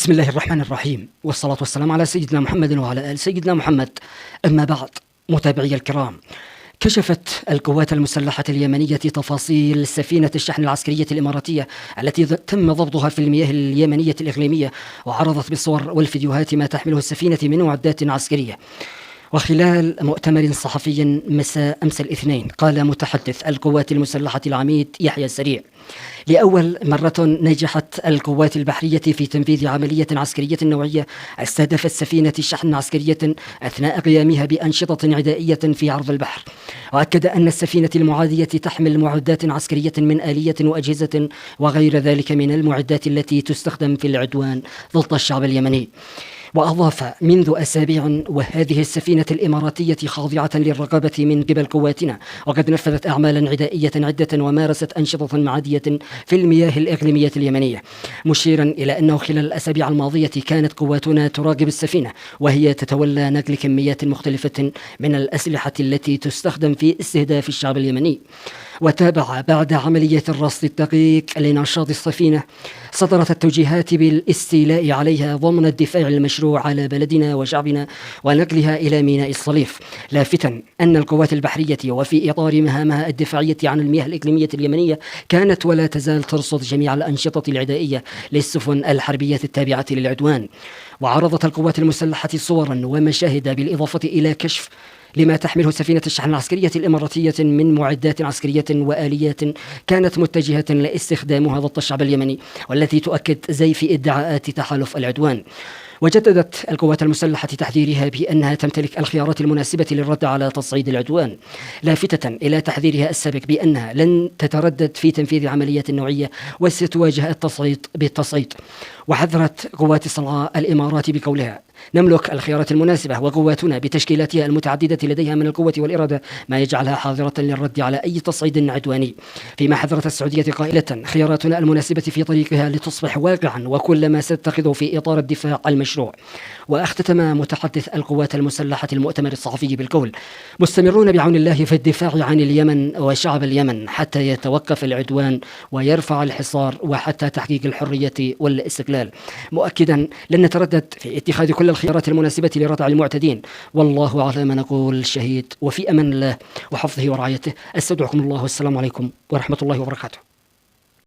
بسم الله الرحمن الرحيم، والصلاة والسلام على سيدنا محمد وعلى آل سيدنا محمد. أما بعد، متابعي الكرام، كشفت القوات المسلحة اليمنية تفاصيل سفينة الشحن العسكرية الإماراتية التي تم ضبطها في المياه اليمنية الإقليمية، وعرضت بالصور والفيديوهات ما تحمله السفينة من معدات عسكرية. وخلال مؤتمر صحفي مساء أمس الاثنين، قال متحدث القوات المسلحة العميد يحيى السريع: لأول مرة نجحت القوات البحرية في تنفيذ عملية عسكرية نوعية استهدفت سفينة شحن عسكرية أثناء قيامها بأنشطة عدائية في عرض البحر. وأكد أن السفينة المعادية تحمل معدات عسكرية من آلية وأجهزة وغير ذلك من المعدات التي تستخدم في العدوان ضد الشعب اليمني. وأضاف: منذ أسابيع وهذه السفينة الإماراتية خاضعة للرقابة من قبل قواتنا، وقد نفذت أعمالا عدائية عدة ومارست أنشطة معادية في المياه الإقليمية اليمنية، مشيرا إلى أنه خلال الأسابيع الماضية كانت قواتنا تراقب السفينة وهي تتولى نقل كميات مختلفة من الأسلحة التي تستخدم في استهداف الشعب اليمني. وتابع: بعد عملية الرصد الدقيق لنشاط السفينة، صدرت التوجيهات بالاستيلاء عليها ضمن الدفاع المشروع على بلدنا وشعبنا ونقلها إلى ميناء الصليف، لافتا أن القوات البحرية وفي إطار مهامها الدفاعية عن المياه الإقليمية اليمنية كانت ولا تزال ترصد جميع الأنشطة العدائية للسفن الحربية التابعة للعدوان. وعرضت القوات المسلحة صورا ومشاهد بالإضافة إلى كشف لما تحمله سفينة الشحن العسكرية الإماراتية من معدات عسكرية وآليات كانت متجهة لاستخدامها ضد الشعب اليمني، والتي تؤكد زيف ادعاءات تحالف العدوان. وجددت القوات المسلحة تحذيرها بأنها تمتلك الخيارات المناسبة للرد على تصعيد العدوان، لافتة إلى تحذيرها السابق بأنها لن تتردد في تنفيذ عمليات نوعية وستواجه التصعيد بالتصعيد. وحذرت قوات صنعاء الإمارات بقولها: نملك الخيارات المناسبة، وقواتنا بتشكيلاتها المتعددة لديها من القوة والإرادة ما يجعلها حاضرة للرد على أي تصعيد عدواني. فيما حذرت السعودية قائلة: خياراتنا المناسبة في طريقها لتصبح واقعا، وكل ما ستتخذه في إطار الدفاع المشروع. واختتم متحدث القوات المسلحة المؤتمر الصحفي بالقول: مستمرون بعون الله في الدفاع عن اليمن وشعب اليمن حتى يتوقف العدوان ويرفع الحصار وحتى تحقيق الحرية والاستقلال، مؤكدا: لن نتردد في اتخاذ كل الخيارات المناسبة لردع المعتدين، والله على ما نقول شهيد. وفي أمان الله وحفظه ورعايته. استودعكم الله، والسلام عليكم ورحمة الله وبركاته.